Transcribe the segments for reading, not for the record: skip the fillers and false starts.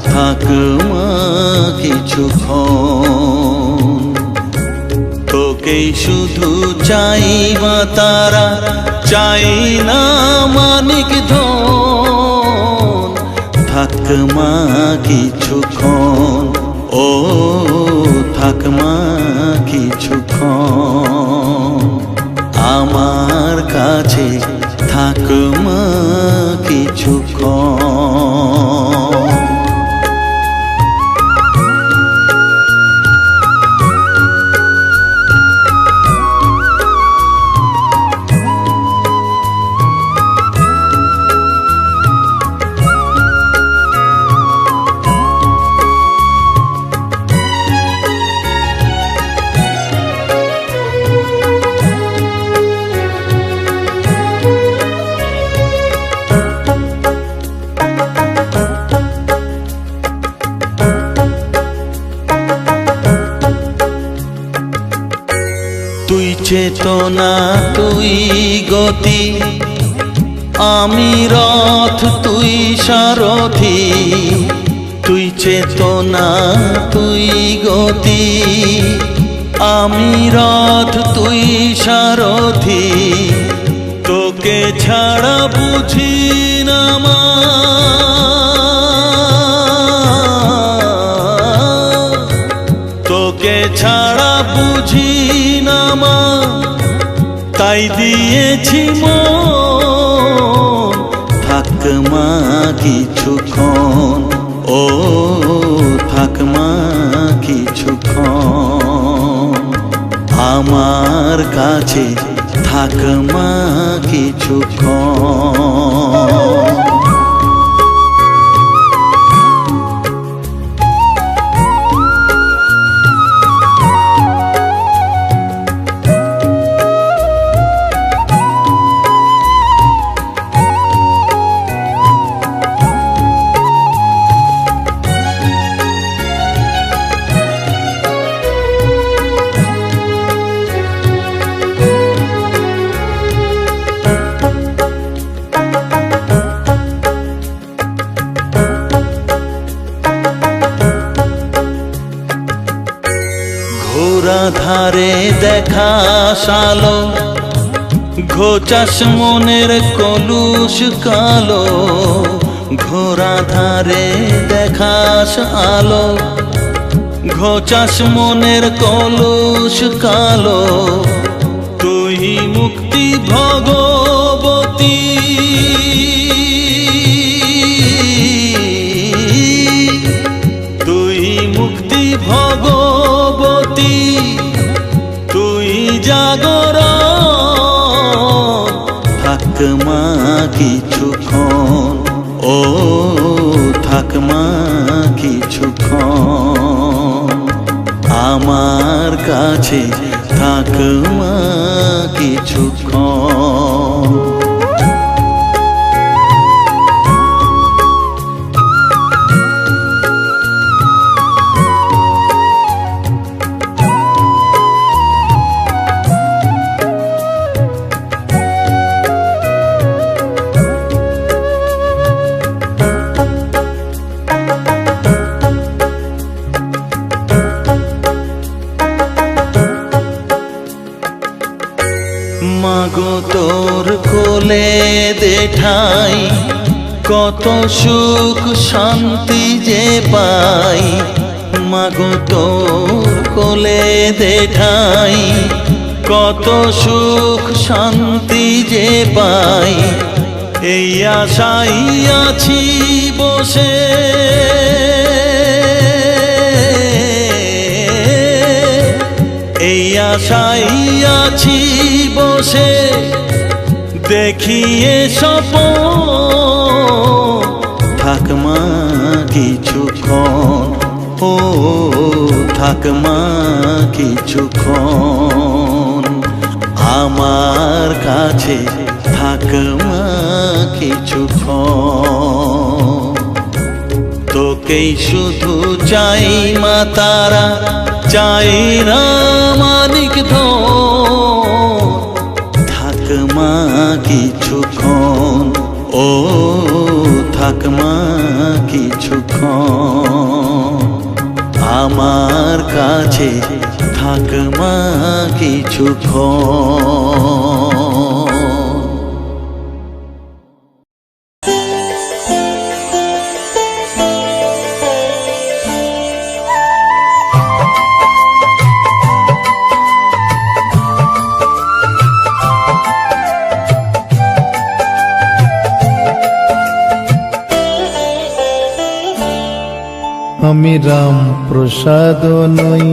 থাক মা কিছুক্ষণ। তোকেই শুধু চাই মা তারা, চাই না মানিক ধন। থাক মা কিছুক্ষণ, ও থাক মা কিছুক্ষণ। আমার কাছে থাক মা কিছুক্ষণ। তুই চেতনা, তুই গতি, আমি রথ, তুই সারথি। তুই চেতনা, তুই গতি, আমি রথ, তুই সারথি। তোকে ছাড়া বুঝি না মা, তোকে ছাড়া বুঝি না মা, তাই দিয়েছি মন। থাক মা কিছুক্ষণ, ও থাক মা কিছুক্ষণ। আমার কাছে থাক মা কিছুক্ষণ। ঘোরা ধারে দেখা সালো, ঘোচাস মনের কলুষ কালো। ঘোরা ধারে দেখাস আলো, ঘোচাস মনের কলুষ কালো। তুই মুক্তি ভগবতী, তুই মুক্তি ভগবতী, তুই জাগরণ। থাক মা কিছুক্ষণ, ও থাক মা কিছুক্ষণ। আমার কাছে থাক মা কিছুক্ষণ। মাগো তোর কোলে দেঠাই, কত সুখ শান্তি যে পাই। মাগো তোর কোলে দেঠাই, কত সুখ শান্তি যে পাই। এই আশাই আছি বসে, এই আশাই আছি বসে। দেখিয়ে স্বপন, থাক মা কিছুক্ষণ, ও থাক মা কিছুক্ষণ। আমার কাছে থাক মা কিছুক্ষণ। তোকেই শুধু চাই মা তারা, চাই না মানিক ধন। থাক মা কিছুক্ষণ, ও থাক মা কিছুক্ষণ। কাছে থাক মা কিছুক্ষণ। আমি রাম প্রসাদ নই,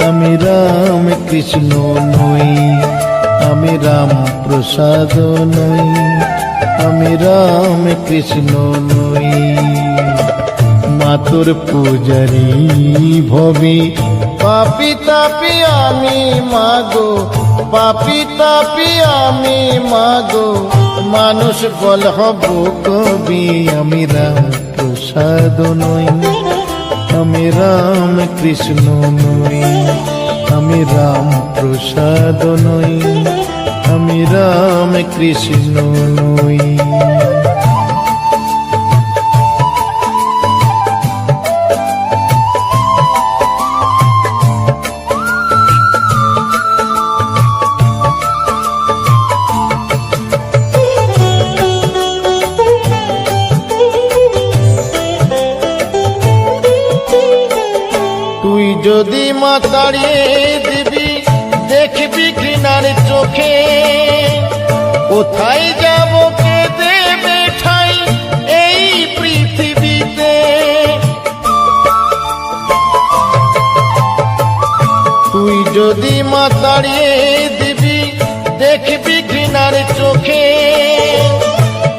আমি রাম কৃষ্ণ নই, আমি রাম প্রসাদ নই, আমি রাম কৃষ্ণ নই। মাতুর পূজারি ভবি পাপি তাপি আমি মাগো, পাপি তাপি আমি মাগো, মানুষ বল হব কবি। আমি রাম প্রসাদ নই, আমি রাম কৃষ্ণ নই, আমি রাম প্রসাদ নই, আমি রাম কৃষ্ণ নই। তুই যদি মা তাড়িয়ে দিবি দেখবি ঘৃণার চোখে, কোথায় যাব কে দেবে ঠাই এই পৃথিবীতে। তুই যদি মা তাড়িয়ে দিবি দেখবি ঘৃণার চোখে,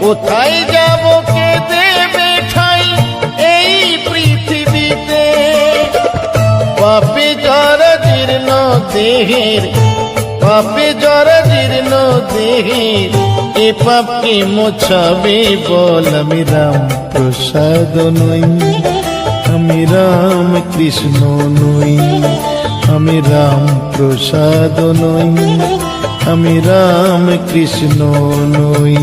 কোথায় যাব কে দেবে ঠাই এই পৃথিবীতে। পাপে যারা জীর্ণ দেহের, পাপে যারা জীর্ণ দেহের, এ পাপকে মোছাবে বল। আমি রাম প্রসাদ নই, আমি রাম কৃষ্ণ নই, আমি রাম প্রসাদ নই, আমি রাম কৃষ্ণ নই।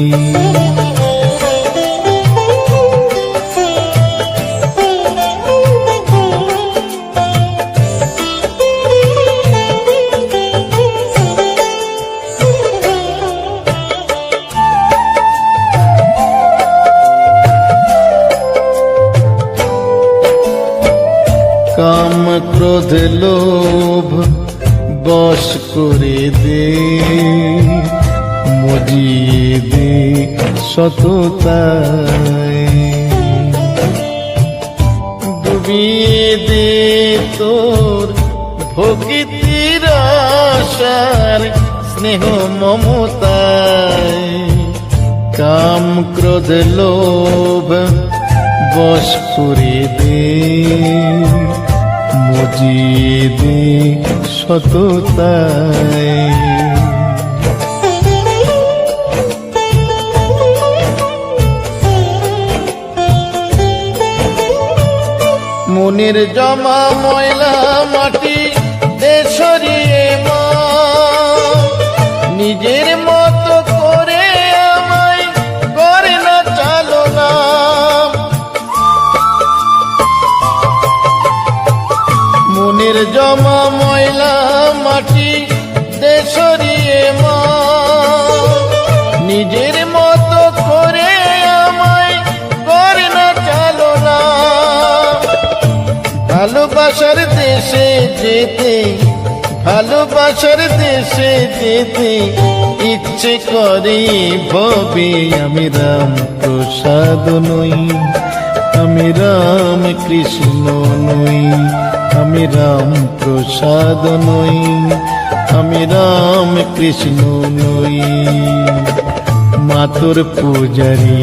কাম ক্রোধ লোভ বশ করে দে, মজিয়ে দে সততায়, ডুবিয়ে দে তোর ভক্তির আশার স্নেহ মমতায়। কাম ক্রোধ লোভ বশ করে দে, মজিয়ে দে সততায়। মনের জমা ময়লা মাটি দে সরিয়ে মা, নিজের মতো করে আমায় করে না চালনা। মনের জমা ময়লা মাটি দে সরিয়ে মা, নিজের মতো করে আমায় করে না চালনা। ভালোবাসার দেশে যেতে, ভালোবাসার দেশে যেতে ইচ্ছে করে ভবে। আমি রাম প্রসাদ নই, আমি রাম কৃষ্ণ নই, আমি রাম প্রসাদ নই, আমি রাম কৃষ্ণ নই। মাতুর পূজারি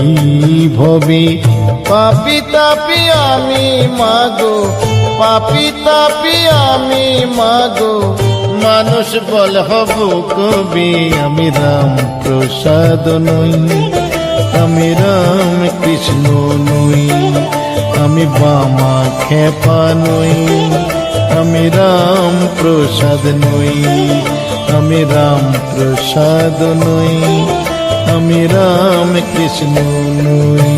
ভবি পাপি তাপি আমি মাগো, পাপি তাপি আমি মাগো, মানুষ বল হব কবি। আমি রাম প্রসাদ নই, আমি রাম কৃষ্ণ নই, আমি বামা খেপা নই, আমি রাম প্রসাদ নই, আমি রাম প্রসাদ নই, আমি রাম কৃষ্ণ নই।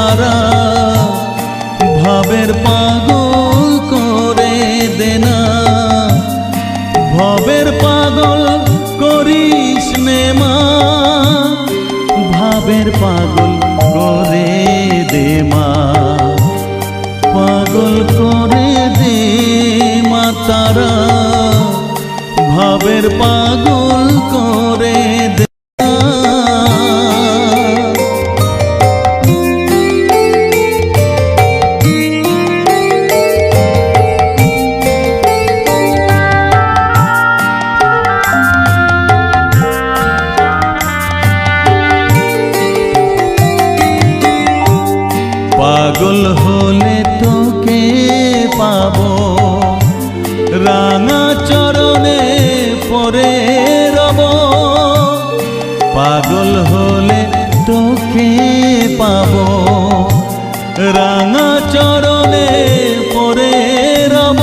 তারা ভাবের পাগল করে দেনা ভবের পাগল করিস নে মা ভাবের পাগল করে দে মা পাগল করে দে মা তারা ভাবের পাগল করে দে পাগল হলে তোকে পাবো রাঙা চরণে পরে রব পাগল হলে তোকে পাবো রাঙা চরণে পরে রব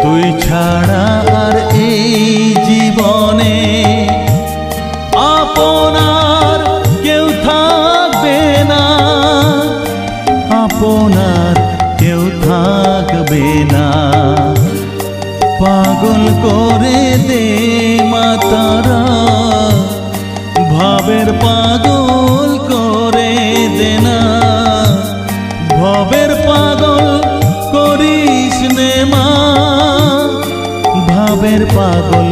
তুই ছাড়া আর এই জীবনে আপনার কেউ থাকবে না আপনার কেউ থাকবে না পাগল করে দে মা তারা ভাবের পাগল করে দে না ভবের পাগল করিস নে মা ভাবের পাগল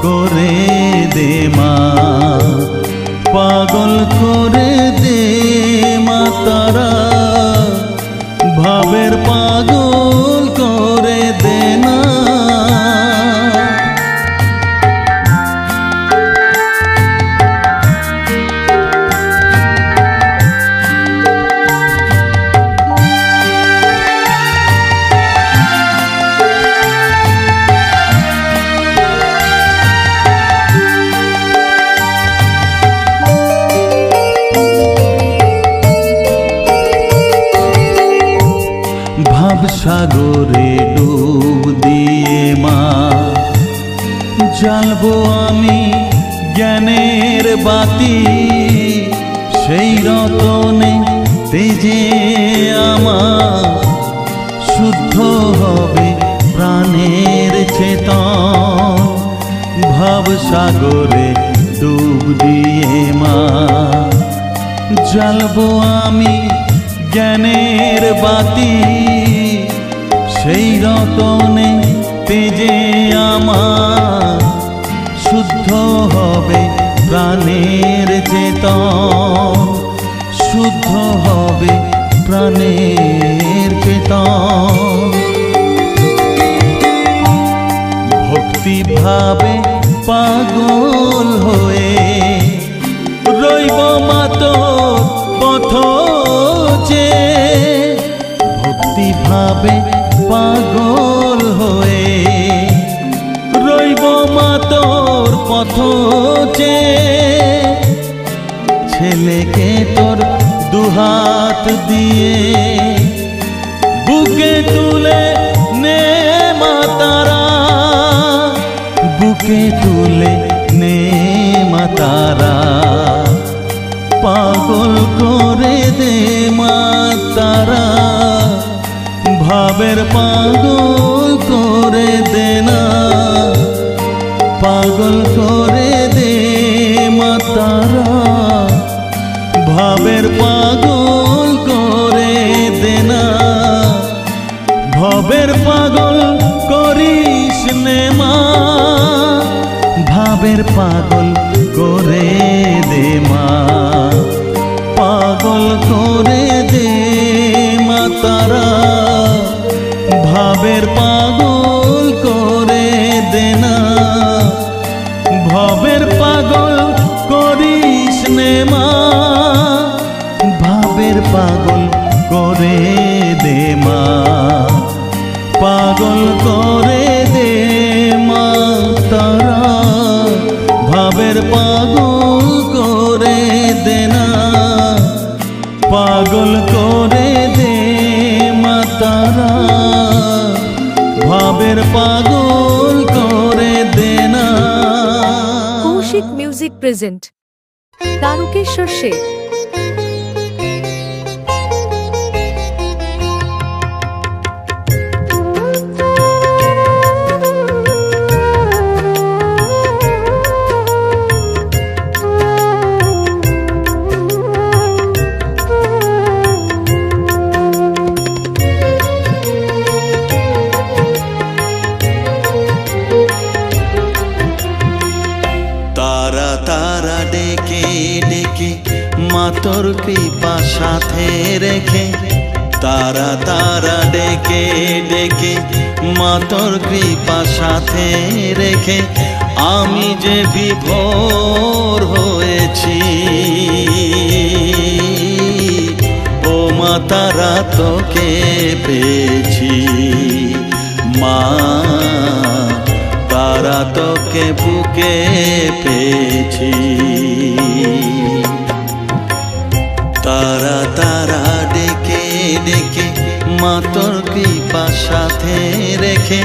করে দে মা পাগল করে দে মা তারা ভাবের পাগল করে দে না সাগরে ডুব দিয়ে মা জ্বালবো আমি জ্ঞানের বাতি সেই রতনে তেজে আমার শুদ্ধ হবে প্রাণের চেতন ভাব সাগরে ডুব দিয়ে মা জ্বালবো আমি জ্ঞানের বাতি সেই রতনে তেজে আমার শুদ্ধ হবে প্রাণের চেতন শুদ্ধ হবে প্রাণের চেতন ভক্তি ভাবে পাগল হয়ে রইব মাতো পথ যে ভক্তি ভাবে পাগল হয়ে রইব মাতোর পথ যে ছেলেকে তোর দুহাত দিয়ে বুকে তুলে নে মা তারা বুকে তুলে নে মা তারা পাগল করে দে মা তারা ভাবের পাগল করে দে না পাগল করে দে মা তারা ভাবের পাগল করে দে না ভবের পাগল করিস নে মা ভাবের পাগল করে দে মা পাগল করে দে মা তারা ভাবের পাগল করে দে না ভবের পাগল করিস নে মা ভাবের পাগল করে দে মা পাগল করে দে মা তারা ভাবের পাগল করে দে না পাগল করে দে মা তারা ভাবের পাগল করে দে না। Koushik music present Tarakeshwar Sheikh. মা তোর কৃপা সাথে রেখে, তারা তারা ডেকে ডেকে মা তোর কৃপা সাথে রেখে আমি যে বিভোর হয়েছি। ও মা তারা তোকে পেয়েছি, মা তারা তোকে বুকে পেয়েছি। তারা তারা ডেকে ডেকে মা তোর কৃপা সাথে রেখে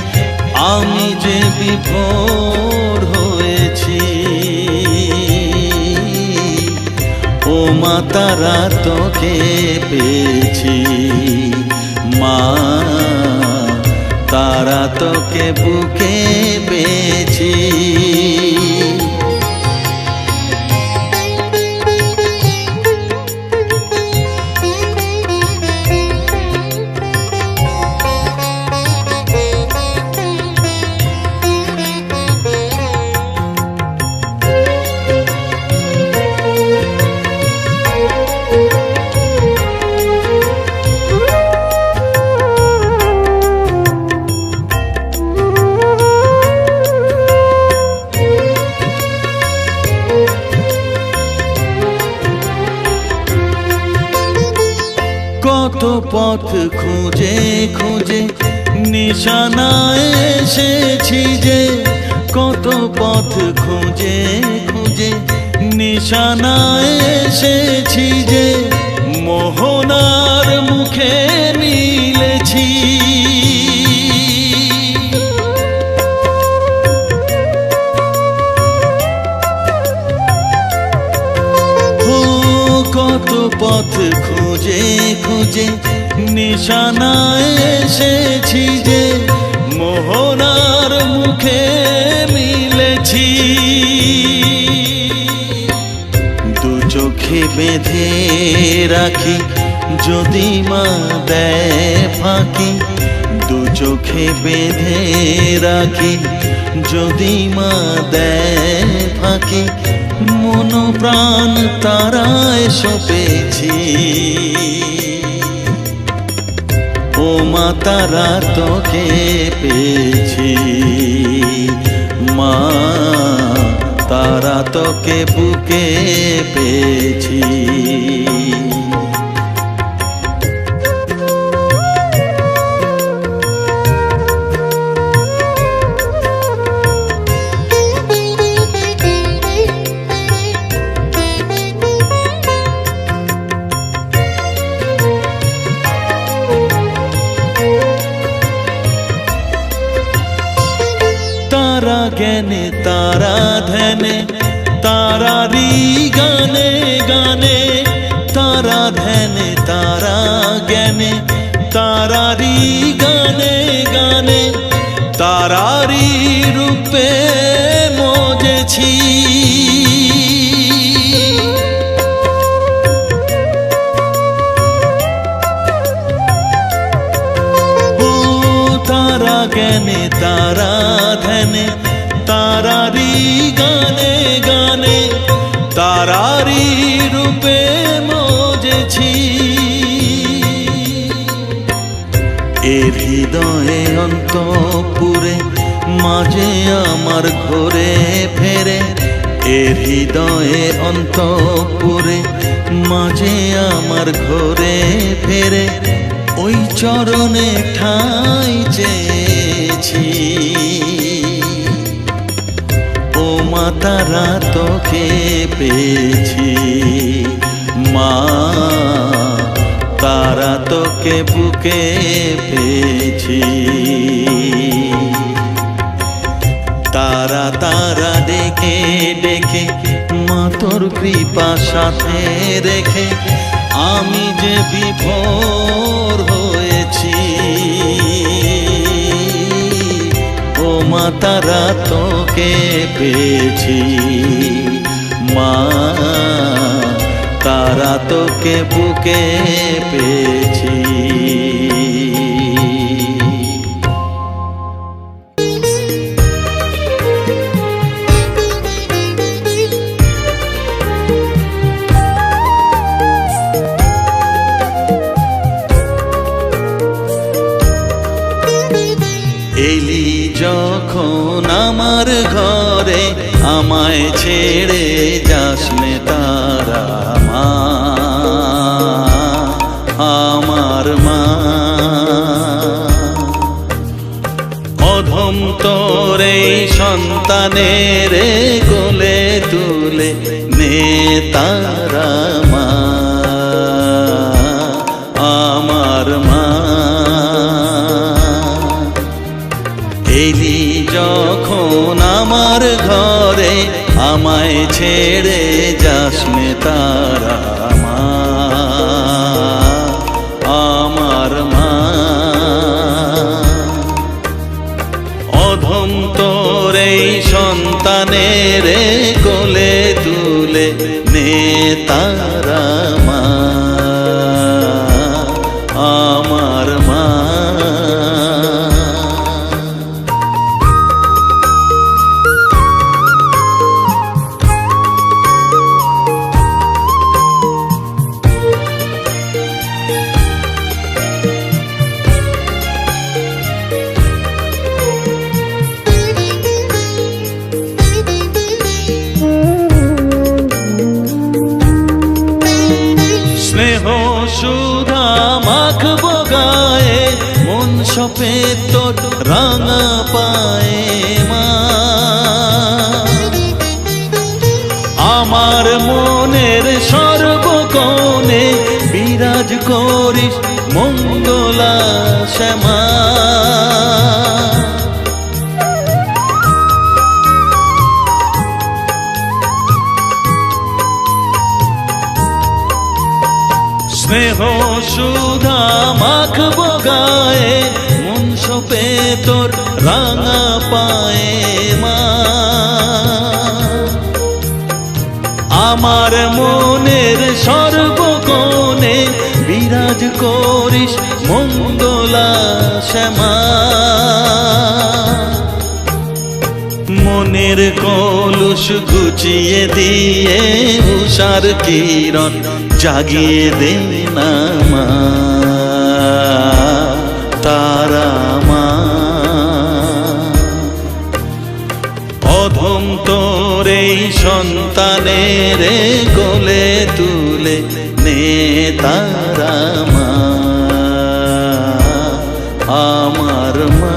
আমি যে বিভোর হয়েছি। ও মা তারা তোকে পেয়েছি, মা তারা তোকে বুকে পেয়েছি। কত পথ খুঁজে খুঁজে নিশানায় এসেছি যে, কত পথ খুঁজে খুঁজে নিশানায় এসেছি যে, মোহনার মুখে মিলেছি। কত পথ খুঁজে খুঁজে নিশানায় এসেছি যে, মোহনার মুখে মিলেছি। দু চোখে বেঁধে রাখি যদি মা দেয় ফাঁকি, দু চোখে বেঁধে রাখি যদি মা দেয় ফাঁকি, মন প্রাণ তারায় সপেছি। ও মা তারা তোকে পেয়েছি, মা তারা তোকে বুকে পেয়েছি। তারা জ্ঞানে তারা ধ্যানে তারারি গানে গানে, তারা ধ্যানে তারা জ্ঞানে তারারি গানে গানে, তারারি রূপে মজেছি। তারা জ্ঞানে তারা ধ্যানে তারারি গানে গানে, তারারি রূপে মজেছি। এর হৃদয়ে অন্তপুরে মাঝে আমার ঘরে ফেরে, এর হৃদয়ে অন্তপুরে মাঝে আমার ঘরে ফেরে, ওই চরণে ঠাঁই চেয়েছি। ও মা তারা তোকে পেয়েছি, মা তারা তোকে বুকে পেয়েছি। তারা তারা ডেকে ডেকে মা তোর কৃপা সাথে রেখে আমি যে বিভোর হয়েছি। ও মা তারা তোকে পেয়েছি, মা তারা তোকে বুকে পেয়েছি। আমার মা। অধম তোর এই সন্তানের কোলে তুলে নে তারা মা, আমার মা। এলি যখন আমার ঘরে আমায় ছেড়ে যাস নে তারা মা, আমার মা। অধম তোর এই সন্তানের কোলে তুলে নে তারা মা, আমার মা। স্নেহ সুধা মাখবো গায়ে, মন সপে তোর রাঙা পায়ে মা। আমার মনের সর্বকোণে বিরাজ করিস মঙ্গলা শ্যামা। স্নেহ সুধা মাখবো গায়ে, মন সপে তোর রাঙা পায়ে মা। আমার মনের সর্বকোণে বিরাজ করিস মঙ্গলা শ্যামা। মনের কলুষ ঘুচিয়ে দিয়ে উষার কিরণ জাগিয়ে দে না মা, তারা মা। অধম তোর এই সন্তানের কোলে তুলে নে তারা মা, আমার মা।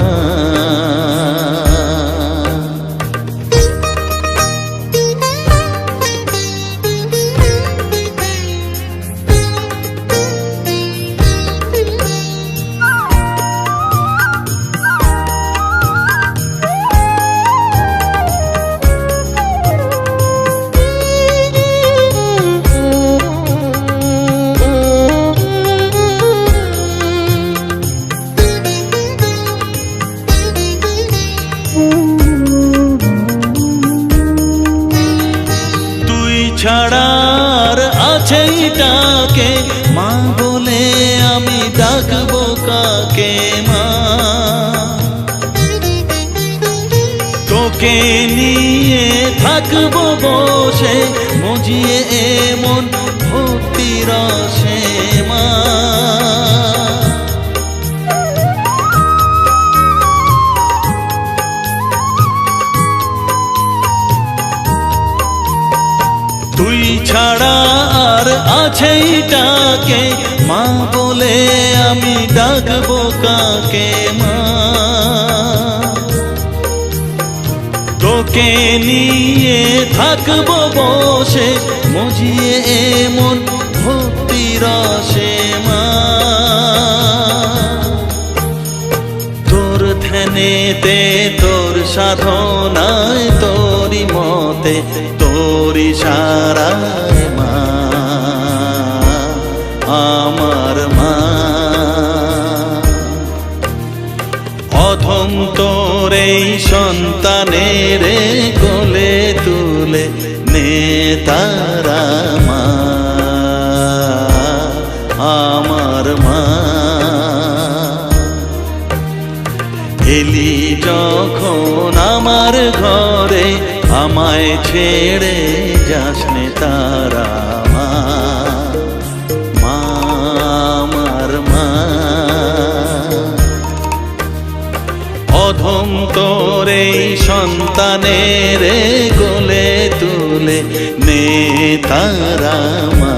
ছাড়ার আছে ডাকে মা বলে আমি ডাকবো কাকে মা। তোকে নিয়ে থাকবো বসে মজিয়ে এমন ভক্তি রসে মা। তুই ছাড়া আর আছে ডাকে মা বলে আমি ডাকবো কাকে মা। তোকে নিয়ে থাকবো বসে মজিয়ে এমন ভক্তি রসে মা। তোর ধ্যানেতে তোর সাধনায় তোরি মতে তোরি সারায় মা, আমার মা। অধম তোর এই সন্তানের কোলে তুলে নে তারা মা, আমার মা। এলি যখন আমার ঘরে আমায় ছেড়ে যাস নে তারা মা, আমার মা। অধম তোর এই সন্তানের কোলে তুলে নে তারা মা।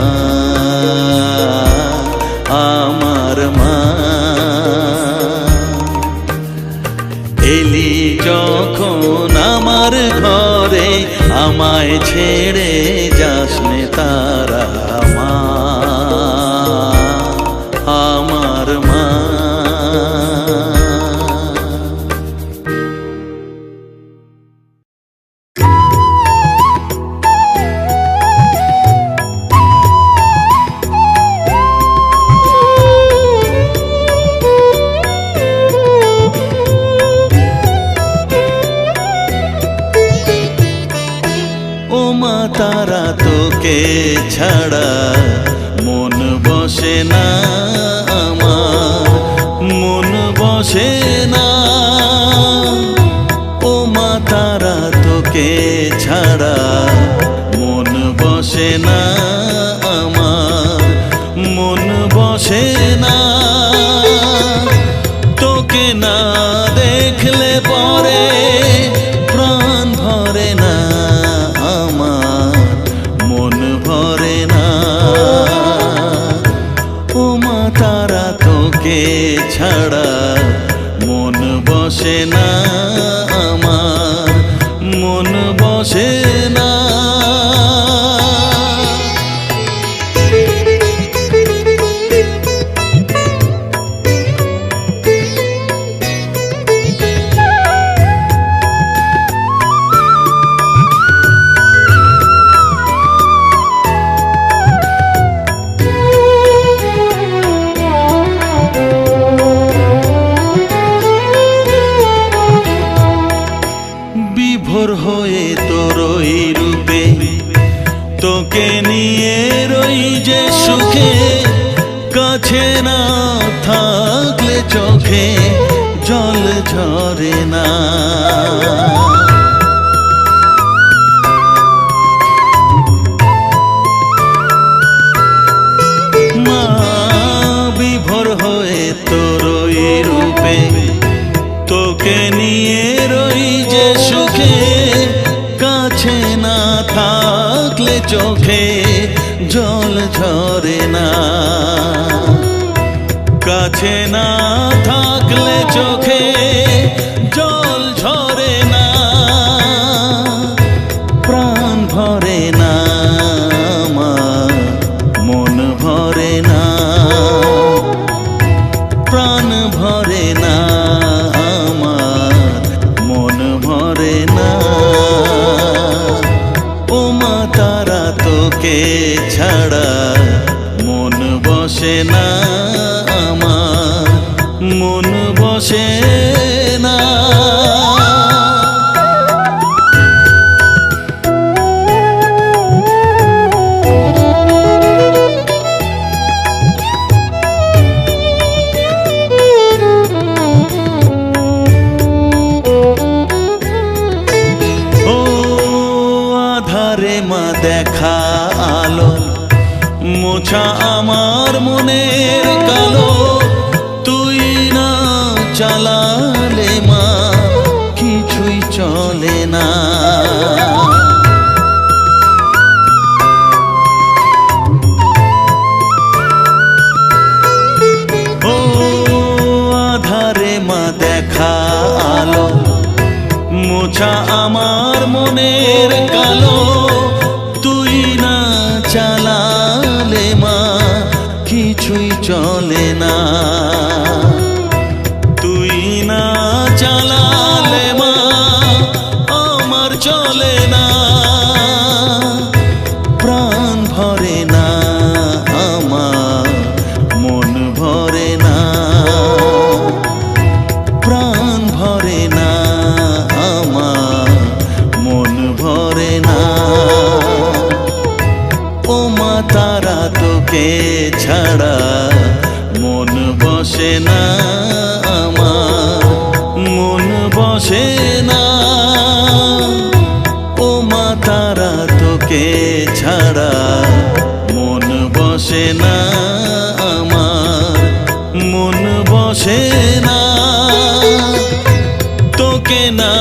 তোকে ছাড়া মন বসে না আমার, মন বসে না। ও মা তারা তোকে ছাড়া মন বসে না আমার, মন বসে না। তোকে না দেখলে পরে প্রাণ ভরে না আমার, মন ভরে না। ও মা তারা তোকে ছাড়া মন বসে না আমার, মন বসে না। বিভোর হয়ে তোর ওই রূপে তোকে নিয়ে রই যে সুখে, কাছে না থাকলে চোখে জল ঝরে না। মা বিভোর হয়ে তোর ওই রূপে তোকে নিয়ে রই যে সুখে, কাছে না থাকলে চোখে জল ঝরে না। কাছে না থাকলে চোখে জল ঝরে না, প্রাণ ভরে না আমার, মন ভরে না, প্রাণ ভরে না আমার, মন ভরে না। ও মা তারা তোকে ছাড়া মন বসে না আমার, মন বসে না। আধারে মা দেখা আলো মোছা আমার মনের কালো, তুই না চালালে মা কিছুই চলে না। ও আধারে মা দেখা আলো মোছা আমার মনের কালো, তুই না চালালে মা কিছুই চলে না। তুই না চালালে মা আমার চলে না, প্রাণ ভরে না আমার, মন ভরে না, প্রাণ ভরে না আমার, মন ভরে না। ও মা তারা তোকে ছাড়া মন বসে না আমার, মন বসে না। ও মা তারা তোকে ছাড়া মন বসে না আমার, মন বসে না। তোকে না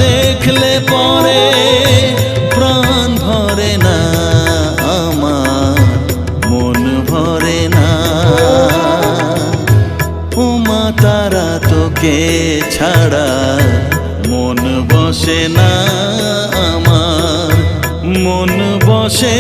দেখলে পরে প্রাণ ভরে না আমার, মন ভরে না। ও মা তারা তোকে ছাড়া মন বসে না আমার, মন বসে